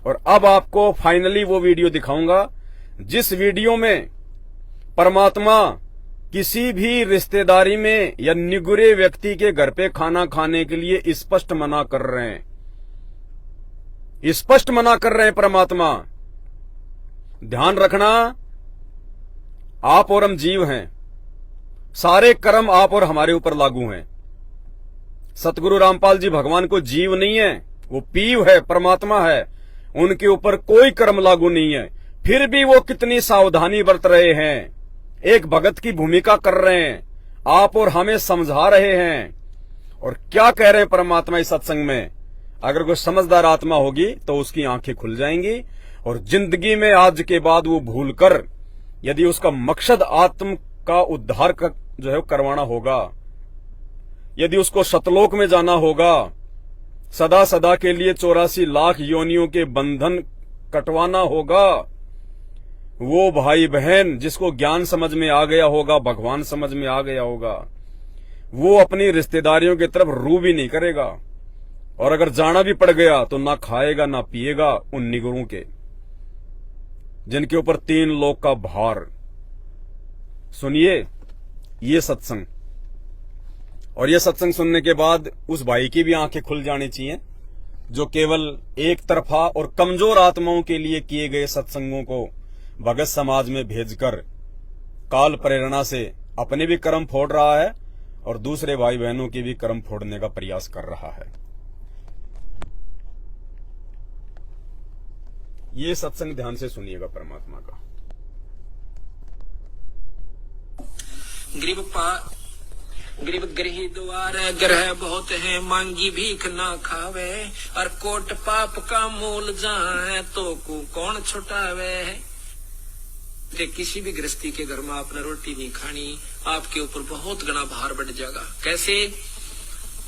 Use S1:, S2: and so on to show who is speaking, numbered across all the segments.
S1: और अब आपको फाइनली वो वीडियो दिखाऊंगा जिस वीडियो में परमात्मा किसी भी रिश्तेदारी में या निगुरे व्यक्ति के घर पे खाना खाने के लिए स्पष्ट मना कर रहे हैं, स्पष्ट मना कर रहे हैं परमात्मा। ध्यान रखना, आप और हम जीव हैं, सारे कर्म आप और हमारे ऊपर लागू हैं। सतगुरु रामपाल जी भगवान को जीव नहीं है, वो पीव है, परमात्मा है, उनके ऊपर कोई कर्म लागू नहीं है। फिर भी वो कितनी सावधानी बरत रहे हैं, एक भगत की भूमिका कर रहे हैं, आप और हमें समझा रहे हैं। और क्या कह रहे हैं परमात्मा इस सत्संग में? अगर कोई समझदार आत्मा होगी तो उसकी आंखें खुल जाएंगी और जिंदगी में आज के बाद वो भूलकर, यदि उसका मकसद आत्म का उद्धार जो है करवाना होगा, यदि उसको सतलोक में जाना होगा, सदा सदा के लिए 84 लाख योनियों के बंधन कटवाना होगा, वो भाई बहन जिसको ज्ञान समझ में आ गया होगा, भगवान समझ में आ गया होगा, वो अपनी रिश्तेदारियों की तरफ रू भी नहीं करेगा। और अगर जाना भी पड़ गया तो ना खाएगा ना पिएगा उन निगुरों के, जिनके ऊपर 3 लोक का भार। सुनिए ये सत्संग, और ये सत्संग सुनने के बाद उस भाई की भी आंखें खुल जानी चाहिए जो केवल एक तरफा और कमजोर आत्माओं के लिए किए गए सत्संगों को भगत समाज में भेजकर काल प्रेरणा से अपने भी कर्म फोड़ रहा है और दूसरे भाई बहनों के भी कर्म फोड़ने का प्रयास कर रहा है। ये सत्संग ध्यान से सुनिएगा परमात्मा का।
S2: गरीब गृही द्वार ग्रह बहुत है, मांगी भीख ना खावे, और कोट पाप का मूल जहाँ है तो कौन छुटावे। किसी भी गृहस्थी के घर में आपने रोटी नहीं खानी, आपके ऊपर बहुत गना भार बढ़ जाएगा। कैसे?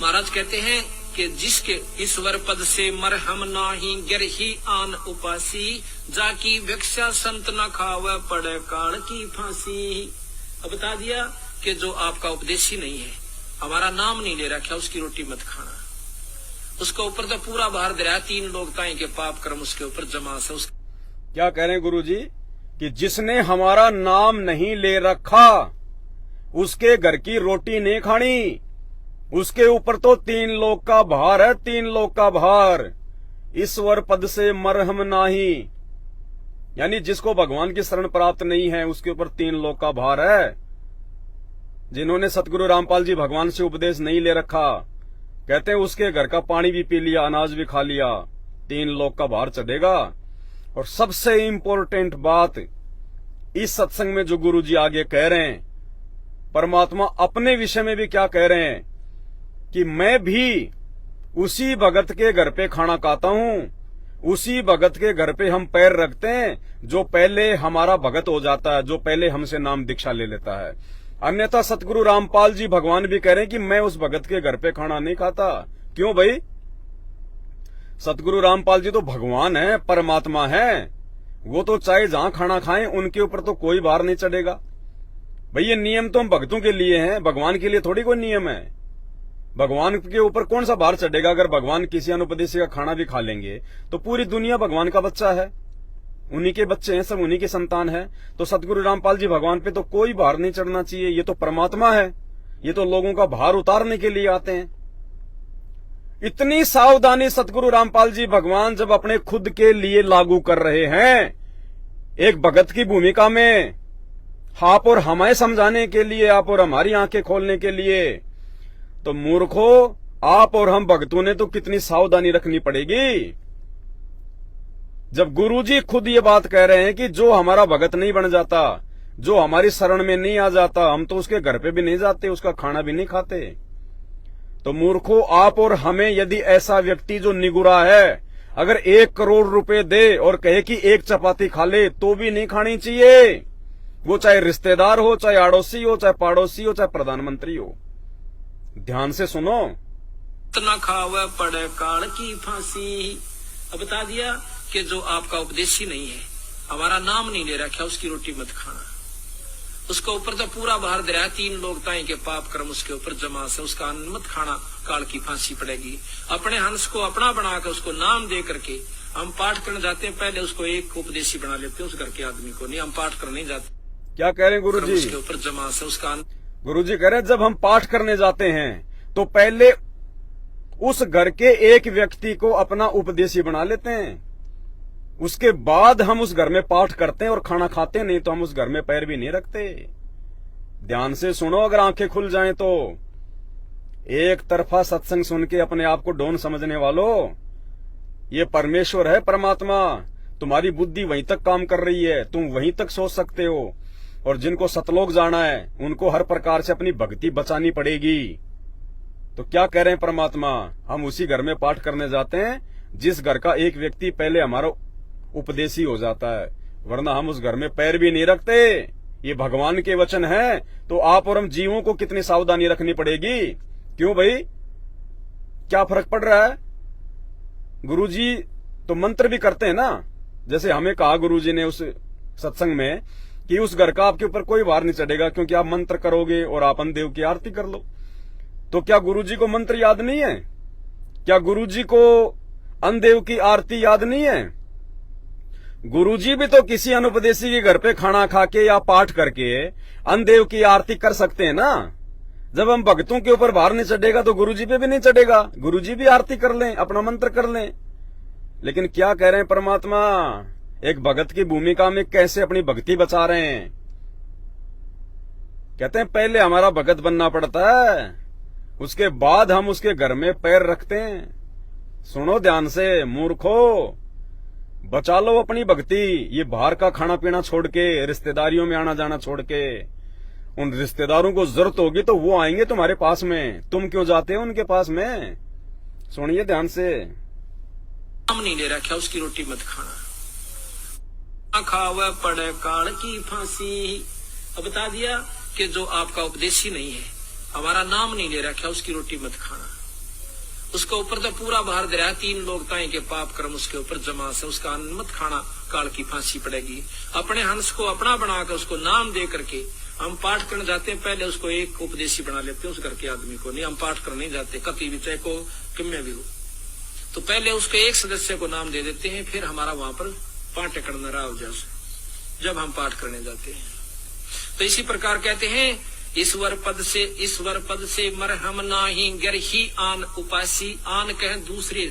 S2: महाराज कहते हैं कि जिसके ईश्वर पद से मरहम नाही, गिरही आन उपासी, जाकी भिक्षा संत न खावे, पड़े काल की फांसी। अब बता दिया कि जो आपका उपदेशी नहीं है, हमारा नाम नहीं ले रखा, उसकी रोटी मत खाना। उसके ऊपर तो पूरा भार दे रहा है, 3 लोग ताई के पाप कर्म उसके ऊपर जमा से।
S1: क्या कह रहे हैं गुरु जी कि जिसने हमारा नाम नहीं ले रखा उसके घर की रोटी नहीं खानी, उसके ऊपर तो 3 लोक का भार है, 3 लोक का भार। ईश्वर पद से मरहम नाही, यानी जिसको भगवान की शरण प्राप्त नहीं है उसके ऊपर 3 लोक का भार है। जिन्होंने सतगुरु रामपाल जी भगवान से उपदेश नहीं ले रखा, कहते हैं उसके घर का पानी भी पी लिया, अनाज भी खा लिया, 3 लोक का भार चढ़ेगा। और सबसे इंपॉर्टेंट बात इस सत्संग में जो गुरु जी आगे कह रहे हैं, परमात्मा अपने विषय में भी क्या कह रहे हैं कि मैं भी उसी भगत के घर पे खाना खाता हूं, उसी भगत के घर पे हम पैर रखते हैं जो पहले हमारा भगत हो जाता है, जो पहले हमसे नाम दीक्षा ले लेता है। अन्यथा सतगुरु रामपाल जी भगवान भी कह रहे हैं कि मैं उस भगत के घर पे खाना नहीं खाता। क्यों भाई? सतगुरु रामपाल जी तो भगवान है, परमात्मा है, वो तो चाहे जहां खाना खाएं उनके ऊपर तो कोई भार नहीं चढ़ेगा। भाई ये नियम तो हम भक्तों के लिए हैं, भगवान के लिए थोड़ी कोई नियम है। भगवान के ऊपर कौन सा भार चढ़ेगा? अगर भगवान किसी अनुपदेशी का खाना भी खा लेंगे तो पूरी दुनिया भगवान का बच्चा है, उन्हीं के बच्चे हैं, सब उन्हीं की संतान है। तो सतगुरु रामपाल जी भगवान पे तो कोई भार नहीं चढ़ना चाहिए। ये तो परमात्मा है, ये तो लोगों का भार उतारने के लिए आते हैं। इतनी सावधानी सतगुरु रामपाल जी भगवान जब अपने खुद के लिए लागू कर रहे हैं, एक भगत की भूमिका में, आप और हमें समझाने के लिए, आप और हमारी आंखें खोलने के लिए, तो मूर्खों आप और हम भक्तों ने तो कितनी सावधानी रखनी पड़ेगी। जब गुरुजी खुद ये बात कह रहे हैं कि जो हमारा भगत नहीं बन जाता, जो हमारी शरण में नहीं आ जाता, हम तो उसके घर पे भी नहीं जाते, उसका खाना भी नहीं खाते। तो मूर्खों आप और हमें यदि ऐसा व्यक्ति जो निगुरा है अगर 1 करोड़ रुपए दे और कहे कि 1 चपाती खा ले तो भी नहीं खानी चाहिए, वो चाहे रिश्तेदार हो, चाहे आड़ोसी हो, चाहे पड़ोसी हो, चाहे प्रधानमंत्री हो। ध्यान से सुनो।
S2: इतना खावे पड़े काल की फांसी। अब बता दिया कि जो आपका उपदेशी नहीं है, हमारा नाम नहीं ले रखा, उसकी रोटी मत खाना। उसके ऊपर तो पूरा भार दे रहा है, 3 लोग ताई के पाप कर्म उसके ऊपर जमा से, उसका अन्न मत खाना, काल की फांसी पड़ेगी। अपने हंस को अपना बना कर उसको नाम दे करके हम पाठ करने जाते हैं, पहले उसको एक उपदेशी बना लेते हैं, उस घर के आदमी को नहीं। हम पाठ करने नहीं जाते,
S1: क्या कह रहे हैं गुरुजी?
S2: उसके ऊपर जमा से उसका
S1: गुरुजी कह रहे हैं जब हम पाठ करने जाते हैं तो पहले उस घर के एक व्यक्ति को अपना उपदेशी बना लेते हैं, उसके बाद हम उस घर में पाठ करते हैं और खाना खाते हैं, नहीं तो हम उस घर में पैर भी नहीं रखते। ध्यान से सुनो, अगर आंखें खुल जाएं तो। एक तरफा सत्संग सुन के अपने आप को डोन समझने वालों, ये परमेश्वर है, परमात्मा। तुम्हारी बुद्धि वहीं तक काम कर रही है, तुम वहीं तक सोच सकते हो। और जिनको सतलोक जाना है उनको हर प्रकार से अपनी भक्ति बचानी पड़ेगी। तो क्या कह रहे हैं परमात्मा? हम उसी घर में पाठ करने जाते हैं जिस घर का एक व्यक्ति पहले हमारा उपदेशी हो जाता है, वरना हम उस घर में पैर भी नहीं रखते। ये भगवान के वचन है, तो आप और हम जीवों को कितनी सावधानी रखनी पड़ेगी। क्यों भाई, क्या फर्क पड़ रहा है? गुरुजी तो मंत्र भी करते हैं ना, जैसे हमें कहा गुरुजी ने उस सत्संग में कि उस घर का आपके ऊपर कोई भार नहीं चढ़ेगा क्योंकि आप मंत्र करोगे और आप अन्नदेव की आरती कर लो। तो क्या गुरुजी को मंत्र याद नहीं है? क्या गुरुजी को अन्नदेव की आरती याद नहीं है? गुरुजी भी तो किसी अनुपदेशी के घर पे खाना खा के या पाठ करके अन्नदेव की आरती कर सकते हैं ना। जब हम भक्तों के ऊपर भार नहीं चढ़ेगा तो गुरुजी पे भी नहीं चढ़ेगा, गुरुजी भी आरती कर लें, अपना मंत्र कर लें। लेकिन क्या कह रहे हैं परमात्मा? एक भगत की भूमिका में कैसे अपनी भक्ति बचा रहे हैं। कहते हैं पहले हमारा भगत बनना पड़ता है, उसके बाद हम उसके घर में पैर रखते हैं। सुनो ध्यान से मूर्खो, बचा लो अपनी भक्ति। ये बाहर का खाना पीना छोड़ के, रिश्तेदारियों में आना जाना छोड़ के, उन रिश्तेदारों को जरूरत होगी तो वो आएंगे तुम्हारे पास में, तुम क्यों जाते हो उनके पास में? सुनिए ध्यान से।
S2: नाम नहीं ले रखा, उसकी रोटी मत खाना। खावे पड़े काल की फांसी। अब बता दिया कि जो आपका उपदेशी नहीं है, हमारा नाम नहीं ले रखा, उसकी रोटी मत खाना। उसके ऊपर तो पूरा भार दे रहा है, 3 लोग ताई के पाप कर्म उसके ऊपर जमा से, उसका अन्न मत खाना, काल की फांसी पड़ेगी। अपने हंस को अपना बनाकर उसको नाम दे करके हम पाठ करने जाते हैं, पहले उसको एक उपदेशी बना लेते हैं, उस घर के आदमी को नहीं। हम पाठ करने नहीं जाते, कति भी चाहे को किम्य भी हो, तो पहले उसके एक सदस्य को नाम दे देते हैं, फिर हमारा वहां पर पाठ करना रहा जैसे जब हम पाठ करने जाते हैं। तो इसी प्रकार कहते हैं ईश्वर पद से मरहम नाही गर ही आन उपासी। आन कह दूसरे,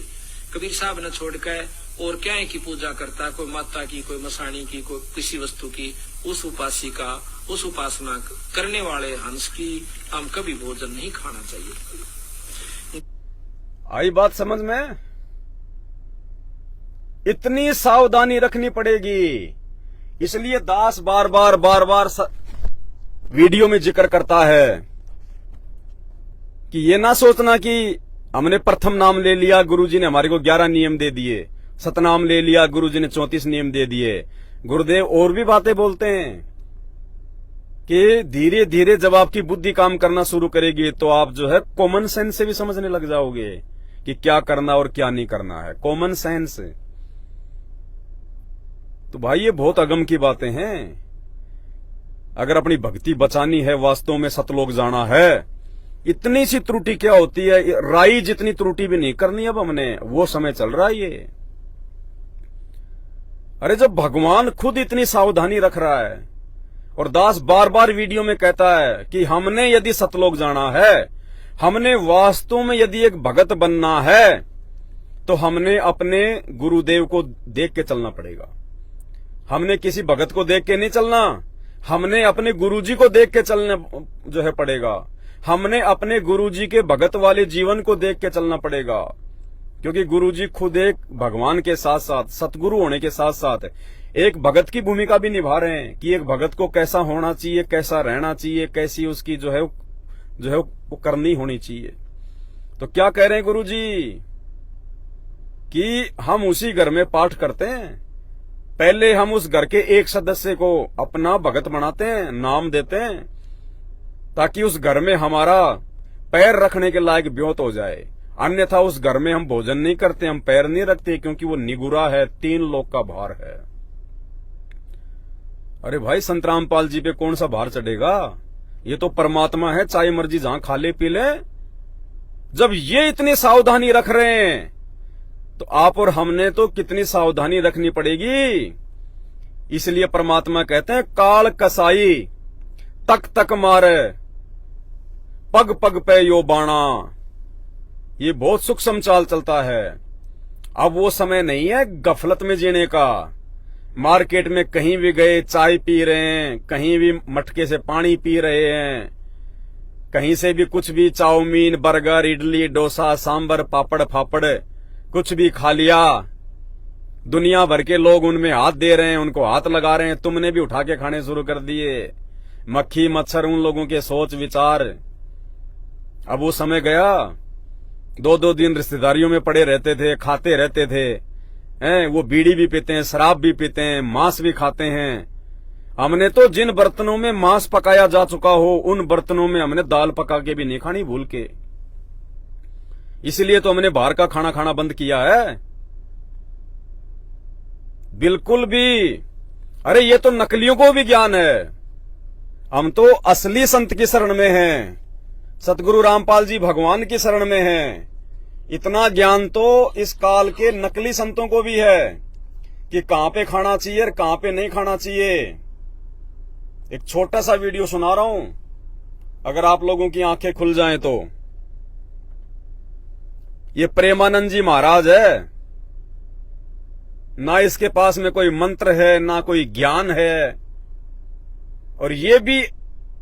S2: कबीर साहब ने छोड़कर और क्या की पूजा करता, कोई माता की, कोई मसाणी की, कोई किसी वस्तु की, उस उपासी का, उस उपासना करने वाले हंस की हम कभी भोजन नहीं खाना चाहिए।
S1: आई बात समझ में? इतनी सावधानी रखनी पड़ेगी। इसलिए दास बार बार वीडियो में जिक्र करता है कि ये ना सोचना कि हमने प्रथम नाम ले लिया, गुरुजी ने हमारे को 11 नियम दे दिए, सतनाम ले लिया, गुरुजी ने 34 नियम दे दिए। गुरुदेव और भी बातें बोलते हैं कि धीरे धीरे जब आपकी बुद्धि काम करना शुरू करेगी तो आप जो है कॉमन सेंस से भी समझने लग जाओगे कि क्या करना और क्या नहीं करना है। Common sense. तो भाई ये बहुत अगम की बातें हैं। अगर अपनी भक्ति बचानी है, वास्तव में सतलोक जाना है, इतनी सी त्रुटि क्या होती है, राई जितनी त्रुटि भी नहीं करनी अब हमने, वो समय चल रहा है ये। अरे जब भगवान खुद इतनी सावधानी रख रहा है और दास बार बार वीडियो में कहता है कि हमने यदि सतलोक जाना है, हमने वास्तव में यदि एक भगत बनना है, तो हमने अपने गुरुदेव को देख के चलना पड़ेगा। हमने किसी भगत को देख के नहीं चलना, हमने अपने गुरुजी को देख के चलना जो है पड़ेगा। हमने अपने गुरुजी के भगत वाले जीवन को देख के चलना पड़ेगा, क्योंकि गुरुजी खुद एक भगवान के साथ साथ, सतगुरु होने के साथ साथ एक भगत की भूमिका भी निभा रहे हैं कि एक भगत को कैसा होना चाहिए, कैसा रहना चाहिए, कैसी उसकी जो है वो करनी होनी चाहिए। तो क्या कह रहे हैं गुरुजी कि हम उसी घर में पाठ करते हैं, पहले हम उस घर के एक सदस्य को अपना भगत बनाते हैं, नाम देते हैं, ताकि उस घर में हमारा पैर रखने के लायक ब्योत हो जाए। अन्यथा उस घर में हम भोजन नहीं करते, हम पैर नहीं रखते, क्योंकि वो निगुरा है, 3 लोक का भार है। अरे भाई संत रामपाल जी पे कौन सा भार चढ़ेगा? ये तो परमात्मा है, चाहे मर्जी जहां खा ले पी ले। जब ये इतनी सावधानी रख रहे हैं तो आप और हमने तो कितनी सावधानी रखनी पड़ेगी। इसलिए परमात्मा कहते हैं काल कसाई तक तक मारे पग पग पे यो बाणा। ये बहुत सूक्ष्म चाल चलता है। अब वो समय नहीं है गफलत में जीने का। मार्केट में कहीं भी गए चाय पी रहे हैं, कहीं भी मटके से पानी पी रहे हैं, कहीं से भी कुछ भी चाउमीन बर्गर इडली डोसा सांबर पापड़ फापड़ कुछ भी खा लिया। दुनिया भर के लोग उनमें हाथ दे रहे हैं, उनको हाथ लगा रहे हैं, तुमने भी उठा के खाने शुरू कर दिए। मक्खी मच्छर उन लोगों के सोच विचार। अब वो समय गया, 2-2 दिन रिश्तेदारियों में पड़े रहते थे, खाते रहते थे, हैं वो बीड़ी भी पीते हैं, शराब भी पीते हैं, मांस भी खाते हैं। हमने तो जिन बर्तनों में मांस पकाया जा चुका हो उन बर्तनों में हमने दाल पका के भी नहीं खानी भूल के। इसलिए तो हमने बाहर का खाना खाना बंद किया है। बिल्कुल भी। अरे ये तो नकलियों को भी ज्ञान है। हम तो असली संत की शरण में हैं, सतगुरु रामपाल जी भगवान की शरण में हैं। इतना ज्ञान तो इस काल के नकली संतों को भी है कि कहां पे खाना चाहिए और कहां पे नहीं खाना चाहिए। एक छोटा सा वीडियो सुना रहा हूं, अगर आप लोगों की आंखें खुल जाएं तो। ये प्रेमानंद जी महाराज है, ना इसके पास में कोई मंत्र है ना कोई ज्ञान है, और ये भी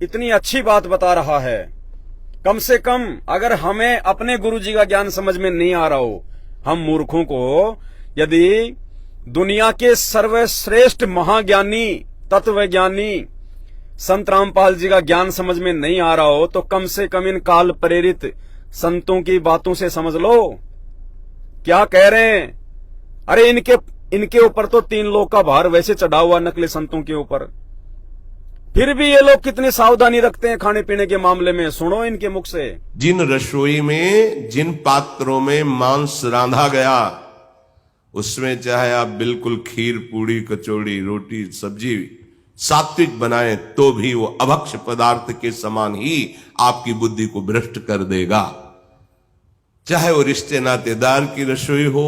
S1: इतनी अच्छी बात बता रहा है। कम से कम अगर हमें अपने गुरु जी का ज्ञान समझ में नहीं आ रहा हो, हम मूर्खों को यदि दुनिया के सर्वश्रेष्ठ महाज्ञानी तत्वज्ञानी संत रामपाल जी का ज्ञान समझ में नहीं आ रहा हो, तो कम से कम इन काल प्रेरित संतों की बातों से समझ लो क्या कह रहे हैं। अरे इनके ऊपर तो 3 लोग का भार वैसे चढ़ा हुआ नकली संतों के ऊपर, फिर भी ये लोग कितनी सावधानी रखते हैं खाने पीने के मामले में। सुनो इनके मुख से।
S3: जिन रसोई में जिन पात्रों में मांस रांधा गया उसमें चाहे आप बिल्कुल खीर पूड़ी कचौड़ी रोटी सब्जी सात्विक बनाएं तो भी वो अभक्ष पदार्थ के समान ही आपकी बुद्धि को भ्रष्ट कर देगा। चाहे वो रिश्ते नातेदार की रसोई हो,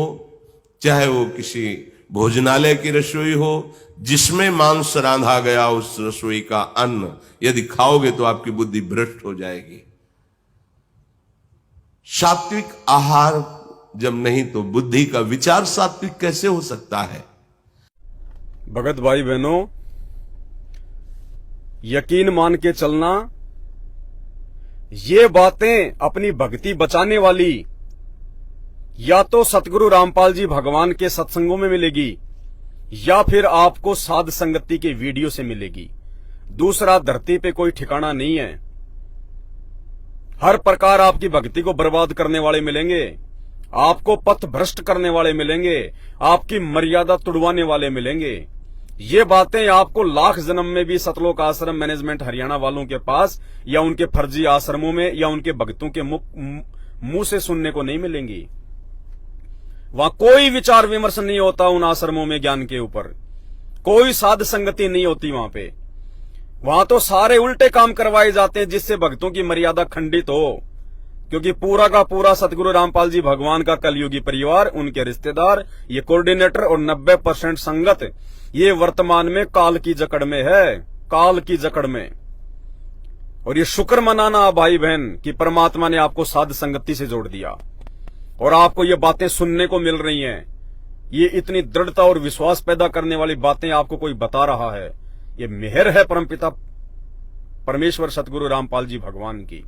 S3: चाहे वो किसी भोजनालय की रसोई हो, जिसमें मांस रांधा गया उस रसोई का अन्न यदि खाओगे तो आपकी बुद्धि भ्रष्ट हो जाएगी। सात्विक आहार जब नहीं तो बुद्धि का विचार सात्विक कैसे हो सकता है।
S1: भगत भाई बहनों, यकीन मान के चलना, ये बातें अपनी भक्ति बचाने वाली या तो सतगुरु रामपाल जी भगवान के सत्संगों में मिलेगी या फिर आपको साध संगति के वीडियो से मिलेगी। दूसरा धरती पे कोई ठिकाना नहीं है। हर प्रकार आपकी भक्ति को बर्बाद करने वाले मिलेंगे, आपको पथ भ्रष्ट करने वाले मिलेंगे, आपकी मर्यादा तुड़वाने वाले मिलेंगे। ये बातें आपको लाख जन्म में भी सतलोक आश्रम मैनेजमेंट हरियाणा वालों के पास या उनके फर्जी आश्रमों में या उनके भक्तों के मुंह से सुनने को नहीं मिलेंगी। वहां कोई विचार विमर्श नहीं होता उन आश्रमों में ज्ञान के ऊपर, कोई साध संगति नहीं होती वहां पे। वहां तो सारे उल्टे काम करवाए जाते हैं जिससे भक्तों की मर्यादा खंडित हो, क्योंकि पूरा का पूरा सतगुरु रामपाल जी भगवान का कलयुगी परिवार, उनके रिश्तेदार, ये कोऑर्डिनेटर और 90% संगत ये वर्तमान में काल की जकड़ में है, काल की जकड़ में। और ये शुक्र मनाना भाई बहन कि परमात्मा ने आपको साध संगति से जोड़ दिया और आपको ये बातें सुनने को मिल रही हैं। ये इतनी दृढ़ता और विश्वास पैदा करने वाली बातें आपको कोई बता रहा है। ये मेहर है परमपिता परमेश्वर सतगुरु रामपाल जी भगवान की।